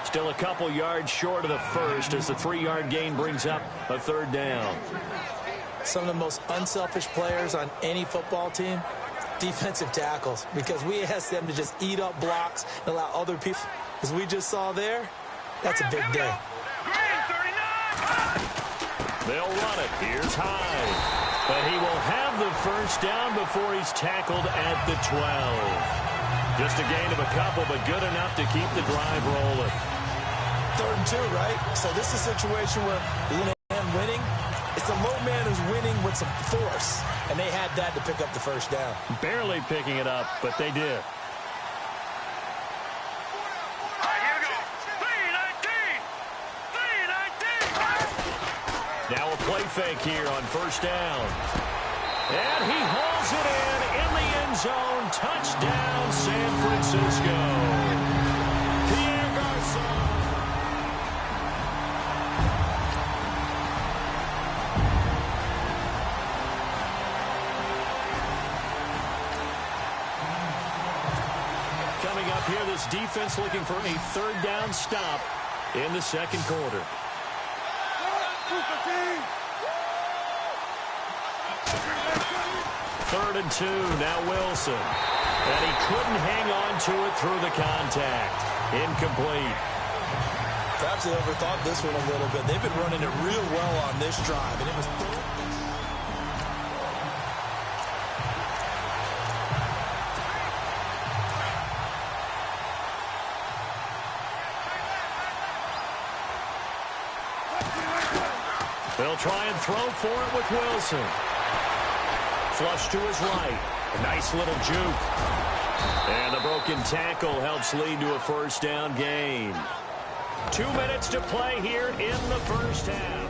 Still a couple yards short of the first as the 3-yard gain brings up a third down. Some of the most unselfish players on any football team, defensive tackles, because we ask them to just eat up blocks and allow other people, as we just saw there, that's a big day. They'll run it. Here's Hyde. But he will have the first down before he's tackled at the 12. Just a gain of a couple, but good enough to keep the drive rolling. 3rd and 2, right? So this is a situation where the man winning, it's the low man who's winning with some force, and they had that to pick up the first down. Barely picking it up, but they did. Now a play fake here on first down. And he hauls it in the end zone. Touchdown, San Francisco. Pierre Garçon. Coming up here, this defense looking for a 3rd down stop in the 2nd quarter. 3rd and 2, now Wilson. And he couldn't hang on to it through the contact. Incomplete. Perhaps they overthought this one a little bit. They've been running it real well on this drive, and it was... They'll try and throw for it with Wilson. Flush to his right. A nice little juke. And the broken tackle helps lead to a first down gain. 2 minutes to play here in the first half.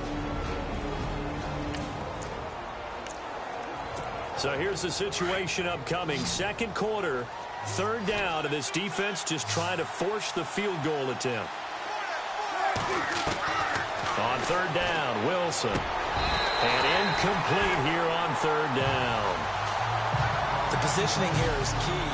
So here's the situation upcoming. 2nd quarter, 3rd down, and this defense just trying to force the field goal attempt. On 3rd down, Wilson. And incomplete here on 3rd down. The positioning here is key.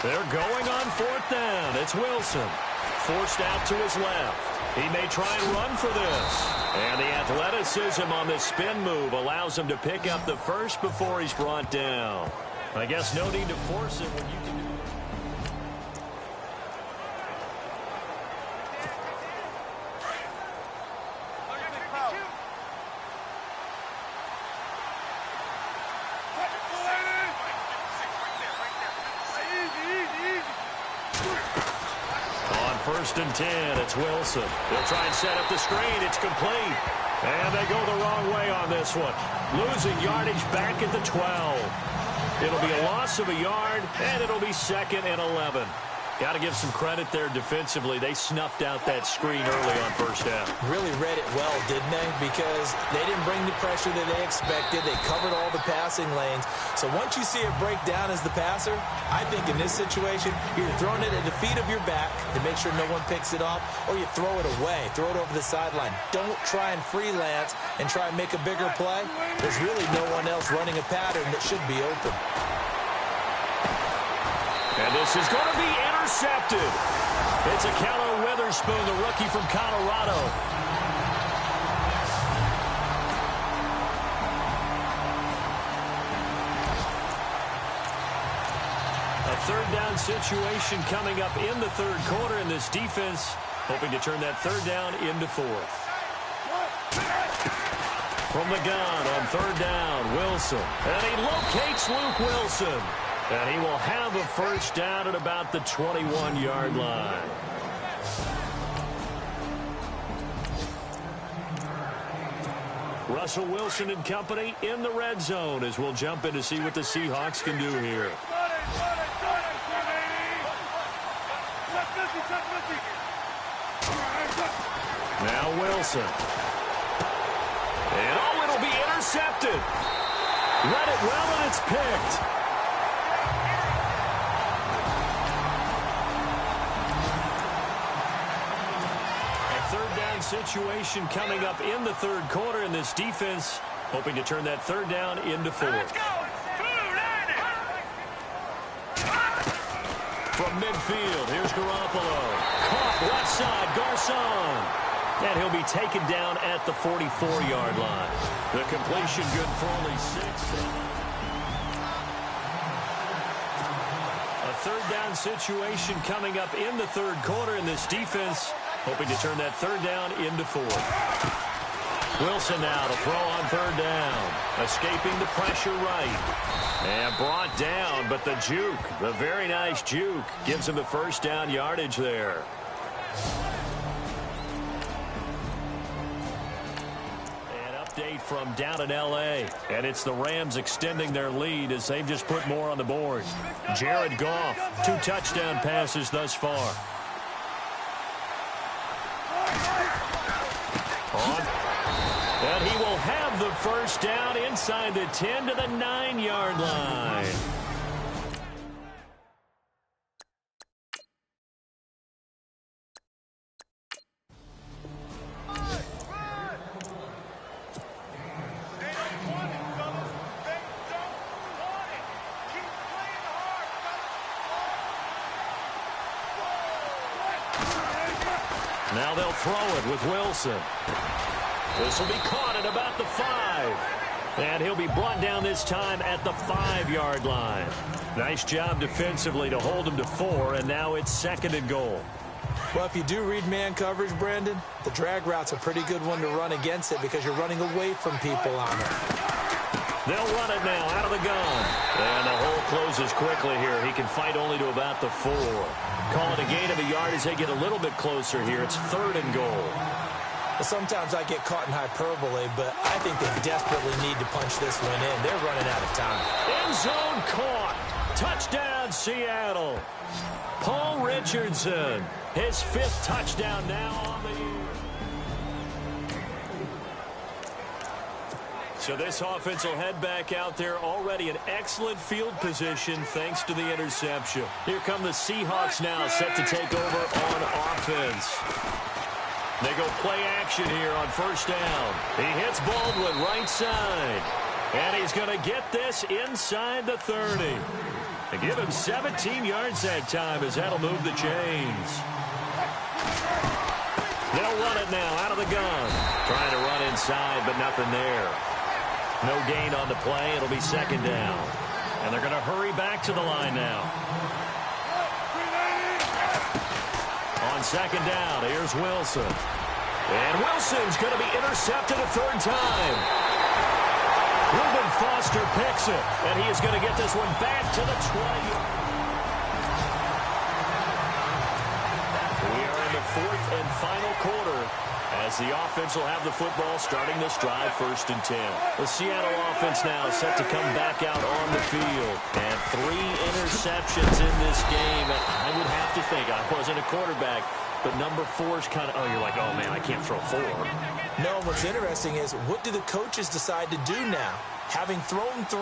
They're going on 4th down. It's Wilson. Forced out to his left. He may try and run for this. And the athleticism on this spin move allows him to pick up the first before he's brought down. I guess no need to force it when you can do it. On 1st and 10, it's Wilson. They'll try and set up the screen. It's complete. And they go the wrong way on this one. Losing yardage back at the 12. It'll be a loss of a yard, and it'll be 2nd and 11. Got to give some credit there defensively. They snuffed out that screen early on first down. Really read it well, didn't they? Because they didn't bring the pressure that they expected. They covered all the passing lanes. So once you see it break down as the passer, I think in this situation, you're throwing it at the feet of your back to make sure no one picks it off, or you throw it away, throw it over the sideline. Don't try and freelance and try and make a bigger play. There's really no one else running a pattern that should be open. And this is going to be intercepted. It's a Keller Witherspoon, the rookie from Colorado. A 3rd down situation coming up in the 3rd quarter, and this defense hoping to turn that 3rd down into 4th. From the gun on 3rd down, Wilson. And he locates Luke Wilson. And he will have a first down at about the 21-yard line. Russell Wilson and company in the red zone as we'll jump in to see what the Seahawks can do here. Now Wilson. And oh, it'll be intercepted. Read it well, and it's picked. down situation coming up in the third quarter, in this defense hoping to turn that third down into fourth. From midfield, here's Garoppolo. Caught left side, Garcon. And he'll be taken down at the 44-yard line. The completion good for only 6. A third down situation coming up in the third quarter, in this defense hoping to turn that third down into fourth. Wilson now to throw on third down. Escaping the pressure right. And brought down, but the juke, the very nice juke, gives him the first down yardage there. An update from down in L.A., and it's the Rams extending their lead as they've just put more on the board. Jared Goff, 2 touchdown passes thus far. And he will have the first down inside the 10 to the 9-yard line. Now they'll throw it with Wilson. This will be caught at about the 5. And he'll be brought down this time at the 5-yard line. Nice job defensively to hold him to 4, and now it's 2nd and goal. Well, if you do read man coverage, Brandon, the drag route's a pretty good one to run against it because you're running away from people on it. They'll run it now out of the gun. And the hole closes quickly here. He can fight only to about the 4. Call it a gain of a yard as they get a little bit closer here. It's 3rd and goal. Well, sometimes I get caught in hyperbole, but I think they desperately need to punch this one in. They're running out of time. End zone caught. Touchdown, Seattle. Paul Richardson, his 5th touchdown now on the year. So this offense will head back out there, already in excellent field position thanks to the interception. Here come the Seahawks now, set to take over on offense. They go play action here on first down. He hits Baldwin right side. And he's going to get this inside the 30. They give him 17 yards that time as that'll move the chains. They'll run it now out of the gun. Trying to run inside, but nothing there. No gain on the play. It'll be 2nd down. And they're going to hurry back to the line now. On 2nd down, here's Wilson. And Wilson's going to be intercepted a 3rd time. Reuben Foster picks it, and he is going to get this one back to the 20. We are in the 4th and final quarter as the offense will have the football starting this drive 1st and 10. The Seattle offense now set to come back out on the field. And 3 interceptions in this game. And I would have to think, I wasn't a quarterback, but number 4's kind of, you're like, oh, man, I can't throw 4. No, what's interesting is, what do the coaches decide to do now? Having thrown 3,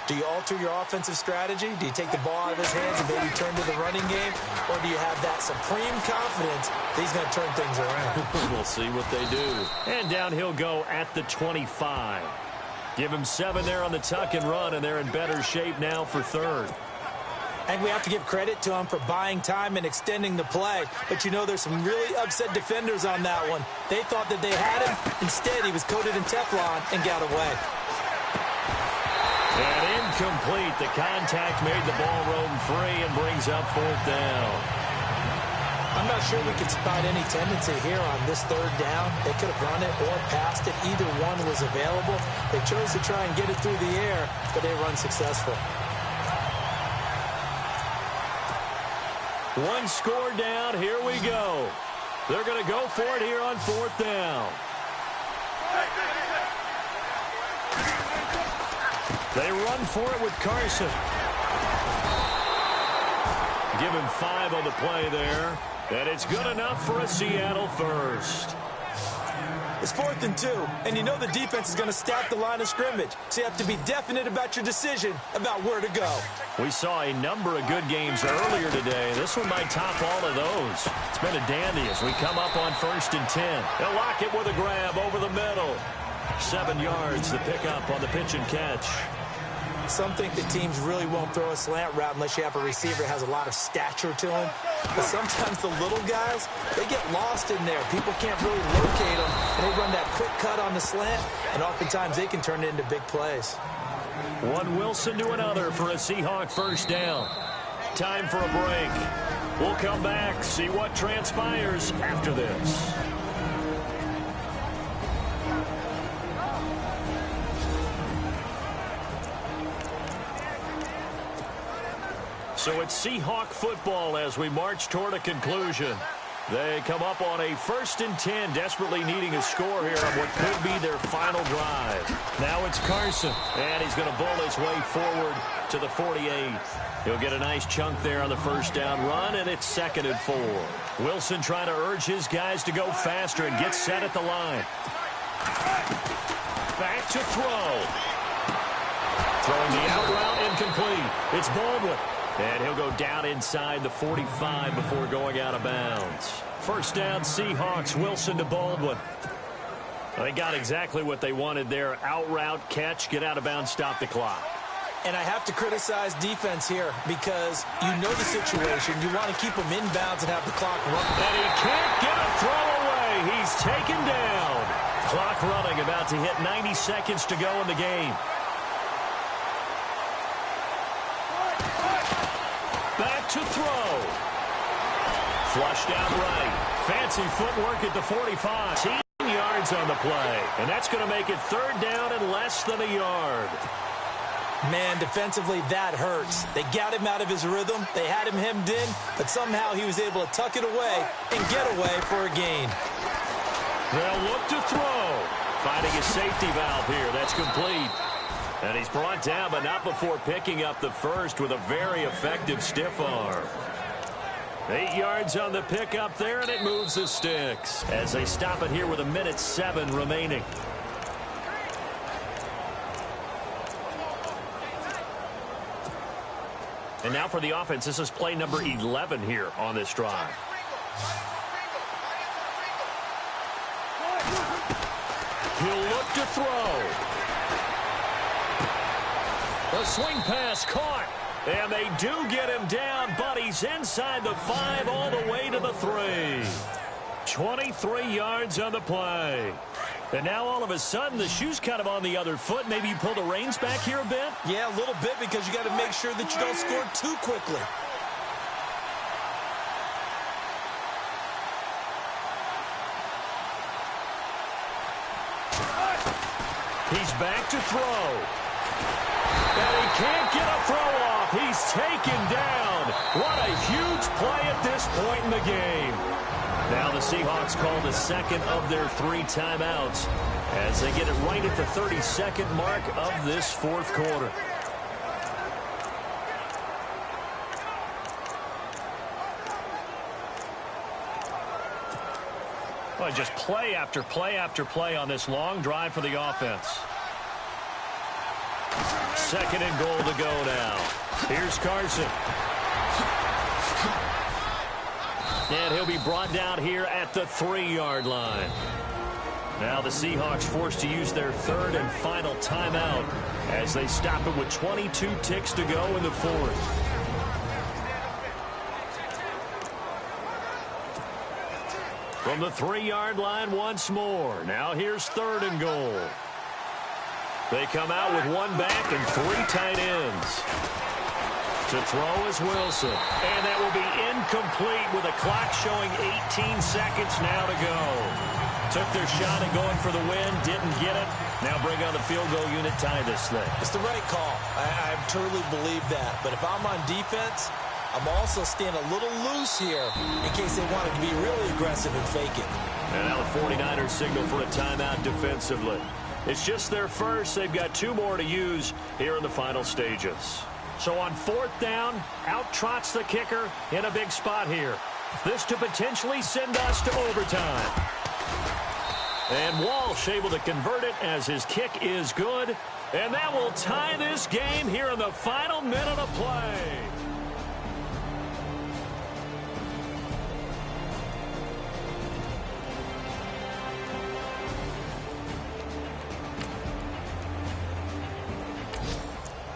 do you alter your offensive strategy? Do you take the ball out of his hands and maybe turn to the running game? Or do you have that supreme confidence that he's going to turn things around? We'll see what they do. And down he'll go at the 25. Give him 7 there on the tuck and run, and they're in better shape now for 3rd. And we have to give credit to him for buying time and extending the play. But, you know, there's some really upset defenders on that one. They thought that they had him. Instead, he was coated in Teflon and got away. And incomplete. The contact made the ball roam free and brings up 4th down. I'm not sure we could spot any tendency here on this 3rd down. They could have run it or passed it. Either one was available. They chose to try and get it through the air, but they were unsuccessful. 1 score down. Here we go. They're going to go for it here on 4th down. They run for it with Carson. Give him 5 on the play there. And it's good enough for a Seattle first. It's 4th and 2, and you know the defense is going to stack the line of scrimmage. So you have to be definite about your decision about where to go. We saw a number of good games earlier today. This one might top all of those. It's been a dandy as we come up on 1st and 10. They'll lock it with a grab over the middle. 7 yards, the pickup on the pitch and catch. Some think that teams really won't throw a slant route unless you have a receiver that has a lot of stature to him. But sometimes the little guys, they get lost in there. People can't really locate them, and they run that quick cut on the slant, and oftentimes they can turn it into big plays. One Wilson to another for a Seahawk first down. Time for a break. We'll come back, see what transpires after this. So it's Seahawk football as we march toward a conclusion. They come up on a 1st and 10, desperately needing a score here on what could be their final drive. Now it's Carson, and he's going to bull his way forward to the 48. He'll get a nice chunk there on the first down run, and it's 2nd and 4. Wilson trying to urge his guys to go faster and get set at the line. Back to throw. Throwing the out route incomplete. It's Baldwin. And he'll go down inside the 45 before going out of bounds. First down, Seahawks. Wilson to Baldwin. They got exactly what they wanted there. Out route, catch, get out of bounds, stop the clock. And I have to criticize defense here because you know the situation. You want to keep them inbounds and have the clock run. And he can't get a throw away. He's taken down. Clock running, about to hit 90 seconds to go in the game. Back to throw. Flushed out right. Fancy footwork at the 45. 10 yards on the play. And that's going to make it 3rd down and less than a yard. Man, defensively, that hurts. They got him out of his rhythm. They had him hemmed in, but somehow he was able to tuck it away and get away for a gain. They'll look to throw. Finding a safety valve here. That's complete. And he's brought down, but not before picking up the first with a very effective stiff arm. 8 yards on the pickup there, and it moves the sticks as they stop it here with 1:07 remaining. And now for the offense, this is play number 11 here on this drive. He'll look to throw. The swing pass caught, and they do get him down, but he's inside the 5 all the way to the 3. 23 yards on the play. And now all of a sudden the shoe's kind of on the other foot. Maybe you pull the reins back here a bit? Yeah, a little bit because you got to make sure that you don't score too quickly. He's back to throw. And he can't get a throw off. He's taken down. What a huge play at this point in the game. Now the Seahawks call the 2nd of their 3 timeouts as they get it right at the 32nd mark of this 4th quarter. Well, just play after play after play on this long drive for the offense. 2nd and goal to go now. Here's Carson. And he'll be brought down here at the 3-yard line. Now the Seahawks forced to use their 3rd and final timeout as they stop it with 22 ticks to go in the 4th. From the 3-yard line once more. Now here's 3rd and goal. They come out with 1 back and 3 tight ends. To throw is Wilson. And that will be incomplete with a clock showing 18 seconds now to go. Took their shot at going for the win, didn't get it. Now bring on the field goal unit, tie this thing. It's the right call. I truly believe that. But if I'm on defense, I'm also staying a little loose here in case they wanted to be really aggressive and fake it. And now the 49ers signal for a timeout defensively. It's just their first. They've got 2 more to use here in the final stages. So on 4th down, out trots the kicker in a big spot here. This to potentially send us to overtime. And Walsh able to convert it as his kick is good. And that will tie this game here in the final minute of play.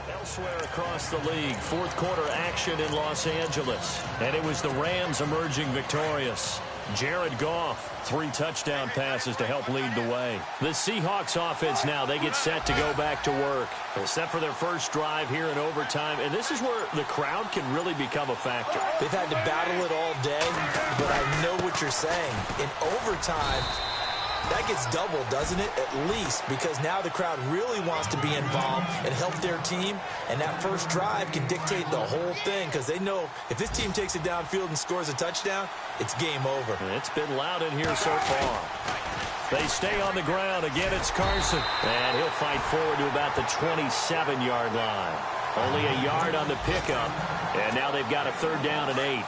Elsewhere across the league, fourth quarter action in Los Angeles. And it was the Rams emerging victorious. Jared Goff, 3 touchdown passes to help lead the way. The Seahawks offense now, they get set to go back to work. They're set for their first drive here in overtime, and this is where the crowd can really become a factor. They've had to battle it all day, but I know what you're saying. In overtime, that gets doubled, doesn't it? At least, because now the crowd really wants to be involved and help their team, and that first drive can dictate the whole thing because they know if this team takes it downfield and scores a touchdown, it's game over. It's been loud in here so far. They stay on the ground. Again, it's Carson, and he'll fight forward to about the 27-yard line. Only a yard on the pickup, and now they've got a 3rd down and 8.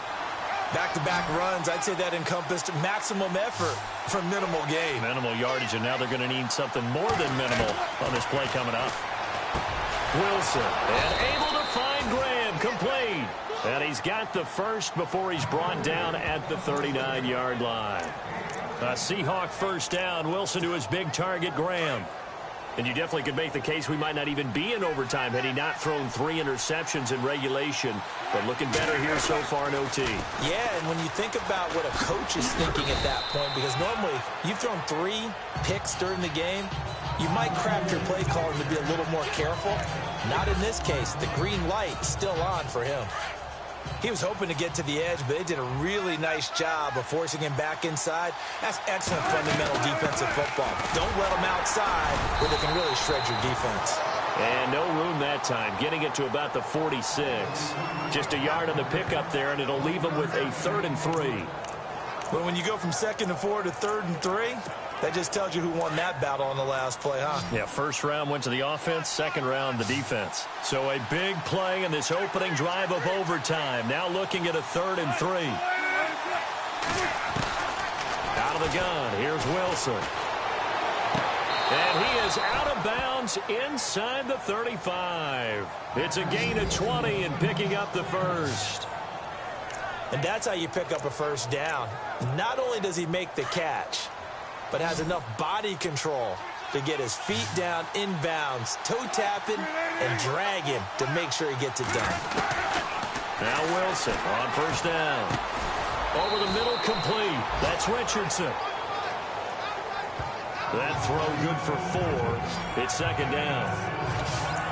Back-to-back runs, I'd say that encompassed maximum effort for minimal gain. Minimal yardage, and now they're going to need something more than minimal on this play coming up. Wilson, and able to find Graham, complete. And he's got the first before he's brought down at the 39-yard line. A Seahawk first down, Wilson to his big target, Graham. And you definitely could make the case we might not even be in overtime had he not thrown 3 interceptions in regulation. But looking better here so far in OT. Yeah, and when you think about what a coach is thinking at that point, because normally you've thrown 3 picks during the game, you might craft your play calling to be a little more careful. Not in this case. The green light is still on for him. He was hoping to get to the edge, but they did a really nice job of forcing him back inside. That's excellent fundamental defensive football. Don't let them outside where they can really shred your defense. And no room that time, getting it to about the 46. Just a yard on the pickup there, and it'll leave them with a 3rd and 3. But when you go from 2nd and 4 to 3rd and 3, that just tells you who won that battle on the last play, huh? Yeah, first round went to the offense, second round the defense. So a big play in this opening drive of overtime. Now looking at a 3rd and 3. Out of the gun, here's Wilson. And he is out of bounds inside the 35. It's a gain of 20 and picking up the first. And that's how you pick up a first down. Not only does he make the catch, but has enough body control to get his feet down inbounds, toe tapping, and drag him to make sure he gets it done. Now Wilson on first down. Over the middle, complete. That's Richardson. That throw good for 4. It's 2nd down.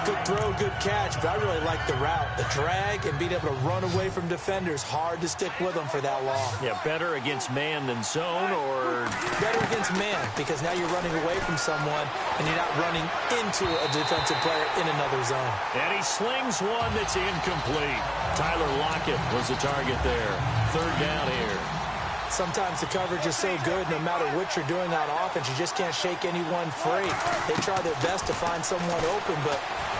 Good throw, good catch, but I really like the route. The drag and being able to run away from defenders. Hard to stick with them for that long. Yeah, better against man than zone, or? Better against man, because now you're running away from someone and you're not running into a defensive player in another zone. And he slings one that's incomplete. Tyler Lockett was the target there. 3rd down here. Sometimes the coverage is so good, no matter what you're doing on offense, you just can't shake anyone free. They try their best to find someone open, but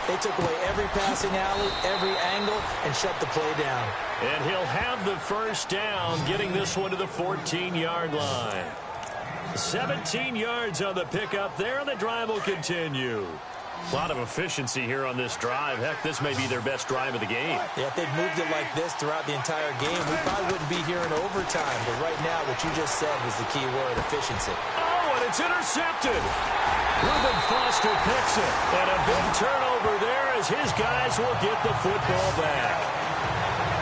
they took away every passing alley, every angle, and shut the play down. And he'll have the first down, getting this one to the 14-yard line. 17 yards on the pickup there, and the drive will continue. A lot of efficiency here on this drive. Heck, this may be their best drive of the game. Yeah, if they'd moved it like this throughout the entire game, we probably wouldn't be here in overtime. But right now, what you just said was the key word, efficiency. Oh, and it's intercepted. Reuben Foster picks it. And a big turnover there as his guys will get the football back.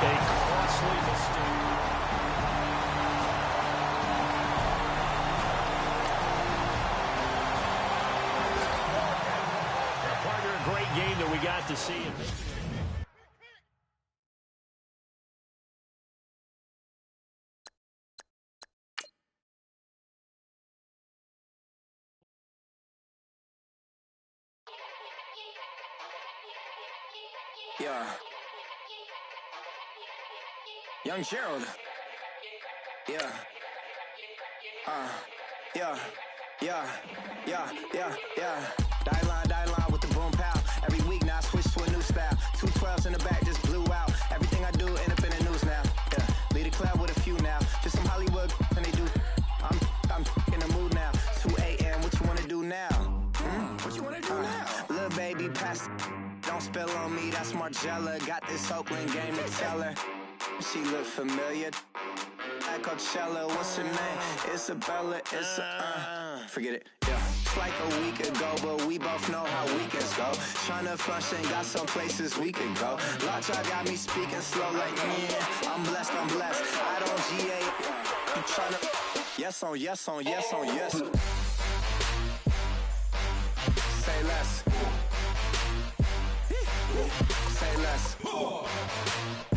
A costly mistake. Great game that we got to see. Yeah. Young Gerald. Yeah. Yeah. Die line with the boom pow. Every week now I switch to a new style. 212s in the back just blew out. Everything I do end up in the news now. Yeah. Lead a club with a few now. Just some Hollywood and they do. I'm in the mood now. 2 a.m. nasty. Don't spill on me, that's Margella. Got this Oakland game to tell her. She look familiar. At Coachella, what's her name? Isabella, forget it, yeah. It's like a week ago, but we both know how weekends go. Tryna function, got some places we could go. Lockjaw got me speaking slow like, yeah, I'm blessed, I don't GA. I'm tryna, yes on yes on yes on yes. Say less. Say less.